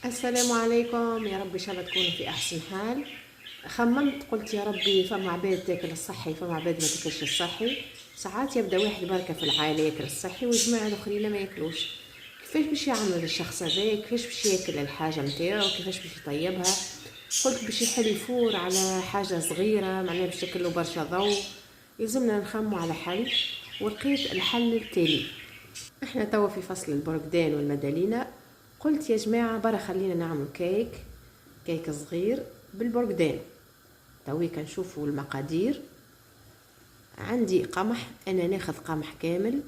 السلام عليكم، يا رب ان شاء الله تكونوا في احسن حال. خممت قلت يا ربي، فما عباد تاكل الصحي فما عباد ما تاكلش الصحي. ساعات يبدا واحد بركه في العائله ياكل الصحي وجماعه الاخرين ما ياكلوش. كيفاش باش يعمل الشخص هذا؟ كيفاش باش ياكل الحاجه نتاعو؟ كيفاش باش يطيبها؟ قلت باش يحل يفور على حاجه صغيره، معناها باش تاكله برشا ضوء. يلزمنا نخمو على حل، ولقيت الحل التالي. احنا توا في فصل البرقدان والمدالينا. قلت يا جماعة برا خلينا نعمل كيك صغير بالبرقدان. تويك نشوفوا المقادير. عندي قمح، انا ناخذ قمح كامل،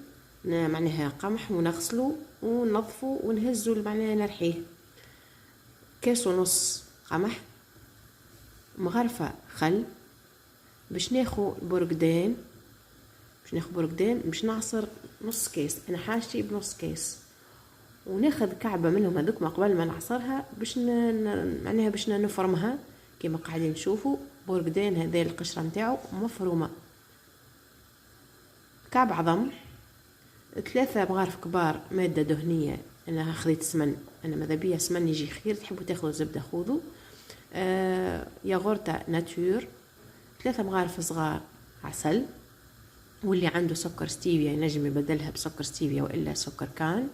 معناها قمح ونغسله وننظفه ونهزه، معناها نرحيه. كاس ونص قمح، مغرفة خل. باش ناخو برقدان، باش نعصر نص كاس، انا حاجتي بنص كاس. وناخذ كعبه منهم هذوك ما قبل ما نعصرها باش معناها باش نفرمها كما قاعدين تشوفوا. برقدان هذا القشره نتاعو مفرومه. كعب عظم، 3 مغارف كبار ماده دهنيه. انا خذيت سمن، انا ماذا بيا سمن يجي خير، تحبوا تاخذوا زبده خذوا. ياغورتا ناتور، 3 مغارف صغار عسل. واللي عنده سكر ستيفيا ينجم يبدلها بسكر ستيفيا والا سكر كان.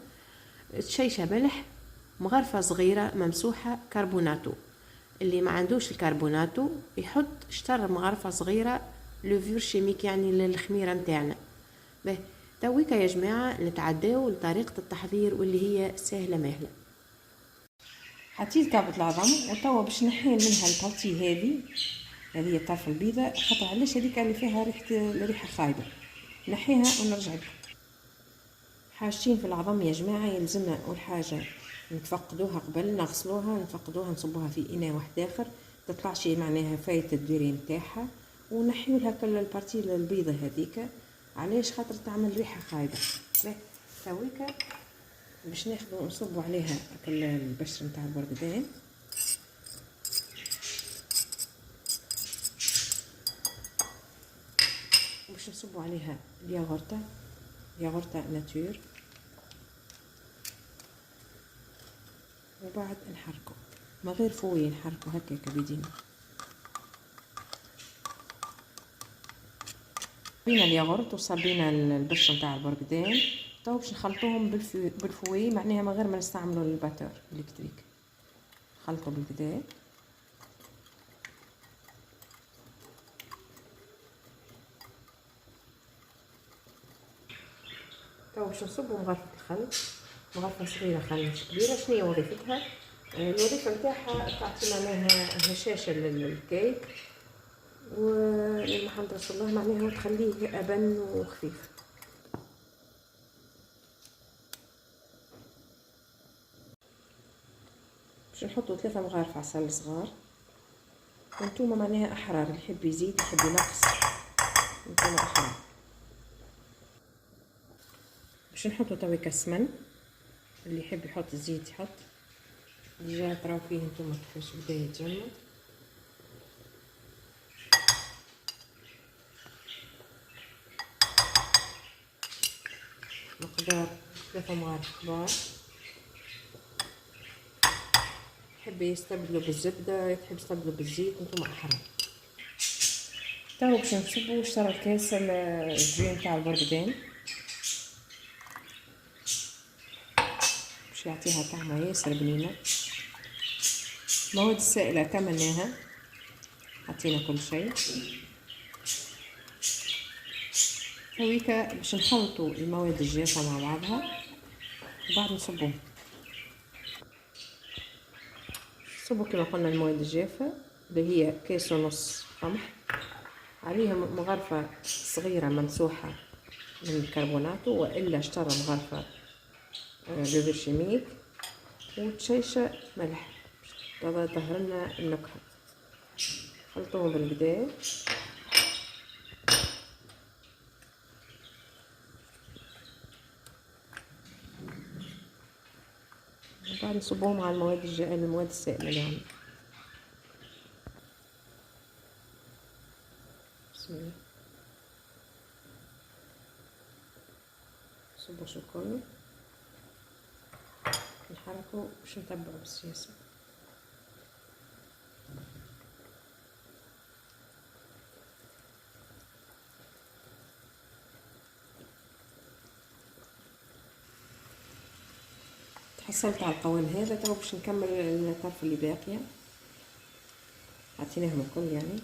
شيشة ملح، مغرفة صغيرة ممسوحة كربوناتو. اللي ما عندوش الكربوناتو يحط شطر مغرفة صغيرة لوفور شيميك، يعني للخميرة متاعنا. به تويكا يا جماعة نتعداو لطريقة التحضير واللي هي سهلة مهلة. حطيت كعبة العظم وتوا باش نحيل منها البالتي هذه الطرف البيضاء، خاطر علاش هذيك اللي فيها ريحة خايبة. نحيها ونرجع لكم. حاجتين في العظم يا جماعة يلزمنا. أول حاجة نتفقدوها قبل، نغسلوها ونفقدوها، نصبوها في إناء واحد آخر تطلعش معناها فايت الدوري متاعها، ونحيولها كل البارتي البيضة هذيك. علاش؟ خاطر تعمل ريحة خايبة. تويكا باش ناخدو نصبو عليها كل البشر متاع البرقدان. باش نصبو عليها ياغورتا ناتور، وبعد نحركو ما غير فوي، نحركو هكاك بيدينا. صبينا الياغورت وصبينا البشر نتاع البرقدان. تو باش نخلطوهم بالفوي، معناها من غير ما نستعملوا الباتور الكتريك. نخلطوا بالكدا. تو باش نصبوا مغرفة الخل، مغرفة صغيرة خل مش كبيرة. شنو هي وظيفتها؟ الوظيفة نتاعها تعطي معناها هشاشة للكيك، ولمحمد رسول الله معناها وتخليه أبن وخفيف. باش نحطوا 3 مغارف عسل صغار. وانتوما معناها أحرار، اللي يحب يزيد يحب ينقص، انتوما أحرار. باش نحطوا تويكا السمن، اللي يحب يحط الزيت يحط. ديجا تراو فيه نتوما كيفاش بدا يتجمد. مقدار 3 مغارف كبار. يحب يستبدلو بالزبدة، يحب يستبدلو بالزيت، نتوما أحرار. تو باش نصبو شطر الكاس الجوي نتاع البرقدان باش يعطيها طعمة ياسر بنينة. المواد السائلة كملناها، حطينا كل شيء. تويكا باش نخلطوا المواد الجافة مع بعضها وبعد نصبوهم. صبوا كما قلنا المواد الجافة اللي هي كاس ونص قمح، عليهم مغرفة صغيرة ممسوحة من الكربوناتو والا شطرة مغرفة لوفر شيميك، وتشيشة ملح باش تظهر لنا النكهة. خلطوهم بالكدا. وبعد نصبوهم على المواد السائلة اللي عندنا. بسم الله. صبوا شوكولا نحركو باش نتبعو بالسياسة. تحصلت على القوام هذا. تو باش نكمل الطرف اللي باقيه، عطيناهم الكل يعني.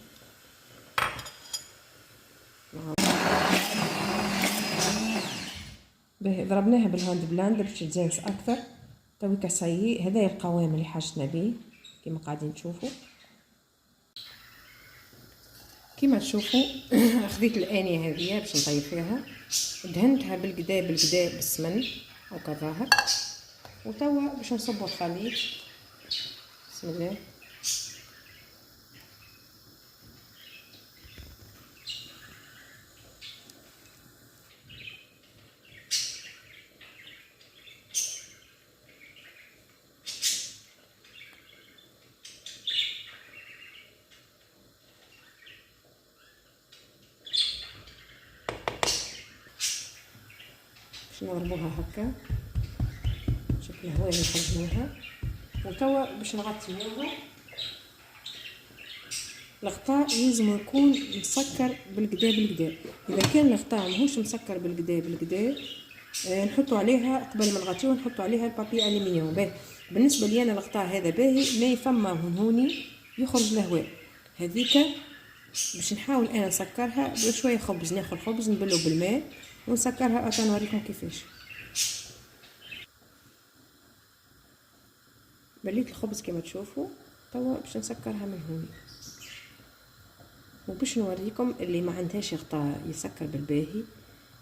باهي ضربناها بالهاند بلاندر باش تجانس اكثر. تويكا سايي هذا القوام اللي حاجتنا بيه كيما قاعدين تشوفوا. كيما تشوفوا خذيت الانيه هذه باش نطيب فيها، دهنتها بالقدا بالسمن هكا ظاهر، وتوا باش نصبوا الخليط. بسم الله. باش نضربوها هكا بشكل هوايه نخرجوها، وتوا باش نغطيوها. الغطاء لازم يكون مسكر بالقدا. اذا كان الغطاء ماهوش مسكر بالقدا نحطوا عليها قبل ما نغطيوه نحطوا عليها البابي الومنيوم. باهي بالنسبه لي انا الغطاء هذا باهي، ما يفما هوني يخرج الهواء. هذيك باش نحاول انا نسكرها بشويه خبز، ناخذ خبز نبلو بالماء ونسكرها. نوريكم كيفاش. بليت الخبز كما تشوفوا. توا باش نسكرها من هوني، وباش نوريكم اللي ما عندهاش غطاء يسكر بالباهي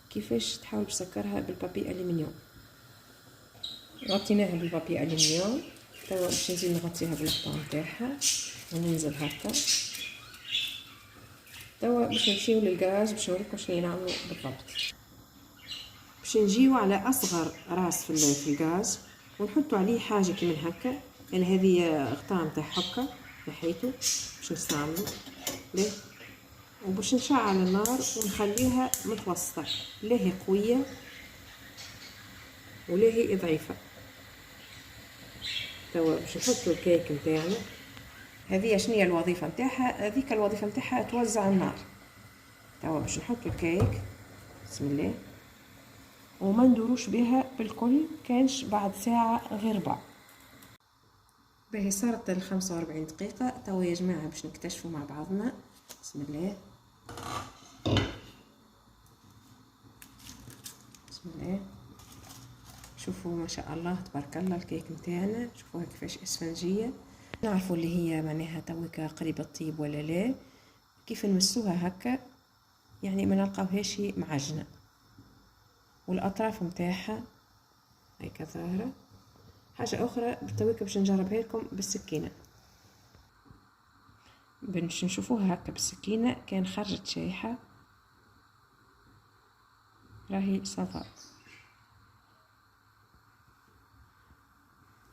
كيفاش تحاول تسكرها بالبابي الومنيوم. غطيناها بالبابي الومنيوم. توا باش نزيد نغطيها بالغطاء نتاعها وننزل هكا. توا باش نمشيو للغاز باش نوريكم شنو نعملو بالضبط. باش نجيو على اصغر راس في الغاز ونحطو عليه حاجه كيما هكا. انا هذه غطاء نتاع حكه نحيتو باش نستعملو ليه، وباش نشعل النار ونخليها متوسطه، لا هي قويه ولا هي ضعيفه. توا باش نحطو الكيك نتاعنا. هذه شنو هي الوظيفه نتاعها؟ هذيك الوظيفه نتاعها توزع النار. توا باش نحطو الكيك بسم الله، وما ندوروش بها بالكل، كانش بعد ساعه غير ربع. باهي صارت 45 دقيقه. توا يا جماعه باش نكتشفوا مع بعضنا. بسم الله بسم الله. شوفوا ما شاء الله تبارك الله الكيك نتاعنا، شوفوها كيفاش اسفنجيه. نعرفوا اللي هي معناها تويكا قريبه الطيب ولا لا. كيف نمسوها هكا يعني ما نلقاوهاش معجنه، والاطراف نتاعها هيك ظاهره. حاجه اخرى تويكا باش نجربها لكم بالسكينه، باش نشوفوها هكا بالسكينه. كان خرجت شايحه راهي صافا.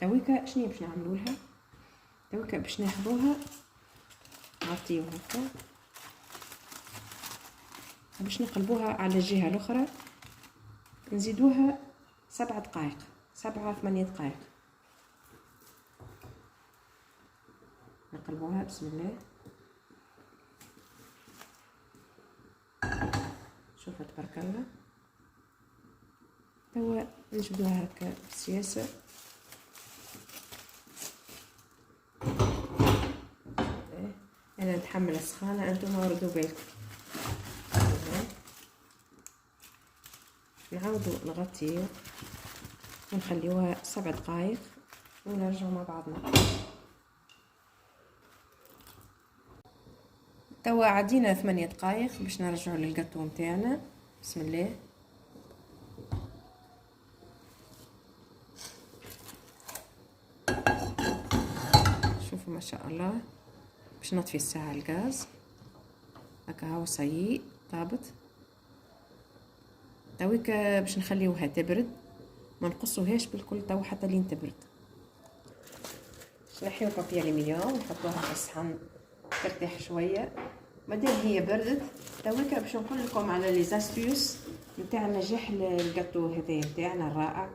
تويكا شنو باش نعملوا لها؟ تويكا باش ناخذوها نغطيوها هكا باش نقلبوها على الجهه الاخرى، نزيدوها 7 دقائق 7-8 دقائق. نقلبوها بسم الله. شوفوا تبارك الله. توا نجبدوها هكا بالسياسه. انا نتحمل السخانه، انتم ردوا بالكم. نعاودوا نغطيو ونخليوها 7 دقائق ونرجعوا مع بعضنا. توا عدينا 8 دقائق باش نرجعوا للقطو نتاعنا. بسم الله. شوفوا ما شاء الله. باش نطفي الساعه الغاز هكا هاو صايي طابت. تويكا باش نخليوها تبرد، ما نقصوهاش بالكل تو حتى لين تبرد. نحيو بابي الومنيوم نحطوها في الصحن ترتاح شويه. مادام هي بردت تويكا باش نقول لكم على لي زاستيوس نتاع نجاح الجاتو هذا نتاعنا الرائع.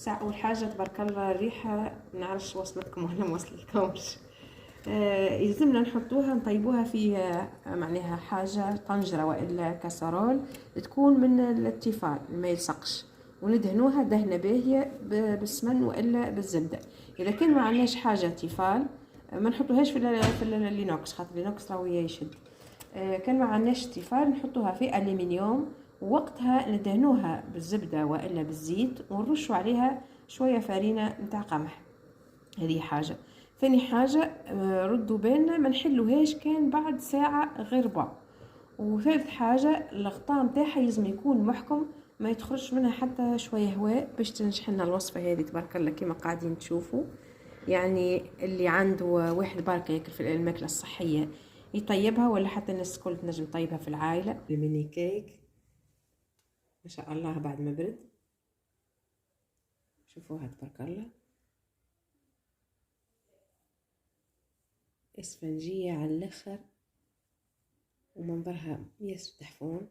اول حاجه تبارك الله الريحه نعرفش وصلتكم ولا ما وصلتكمش. يلزمنا نحطوها نطيبوها في معناها حاجه طنجره والا كاسرول تكون من التيفال ما يلصقش، وندهنوها دهنه باهيه بالسمن والا بالزبده. اذا كان ما عندناش حاجه تيفال ما نحطوهاش في اللينوكس، خاطر اللينوكس راهو يشد. كان ما عندناش تيفال نحطوها في الومنيوم، ووقتها ندهنوها بالزبده والا بالزيت ونرشوا عليها شويه فرينه نتاع قمح. هذه حاجه. ثاني حاجه ردوا بالنا ما نحلوهاش كان بعد ساعه غير ربع. وثالث حاجه الغطاء نتاعها لازم يكون محكم، ما يتخرج منها حتى شويه هواء باش تنجح لنا الوصفه هذه تبارك الله كما قاعدين تشوفوا. يعني اللي عنده واحد بركه ياكل في الماكله الصحيه يطيبها، ولا حتى الناس الكل تنجم تطيبها في العائله. الميني كيك ما شاء الله بعد ما برد، شوفوها تبارك الله اسفنجيه على الاخر ومنظرها ياسر تحفون.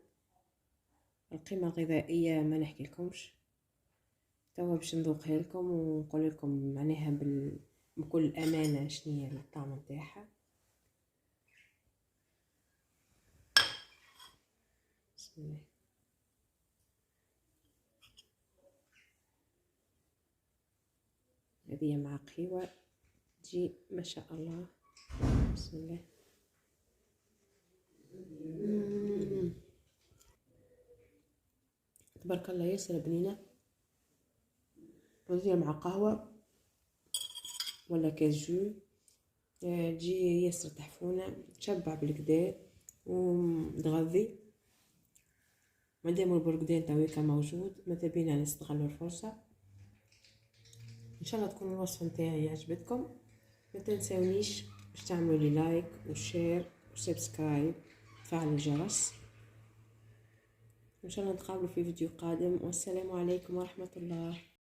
القيمه الغذائيه ما نحكي لكمش، توا باش نذوقها لكم ونقول لكم معناها بكل امانه شنية الطعم نتاعها. بسم الله. هذه مع قهوه تجي ما شاء الله. بسم الله. تبارك الله ياسر بنينه، ندير مع قهوه ولا كاس جو تجي ياسر تحفونه، تشبع بالكدا وتغذي. مادام البرقدان تويكا موجود ماذا بينا نستغلوا الفرصه. ان شاء الله تكون الوصفه نتاعي عجبتكم، ما تنساونيش باش تعملوا لي لايك وشير وسبسكرايب وتفعلوا الجرس. ان شاء الله نتقابلوا في فيديو قادم، والسلام عليكم ورحمه الله.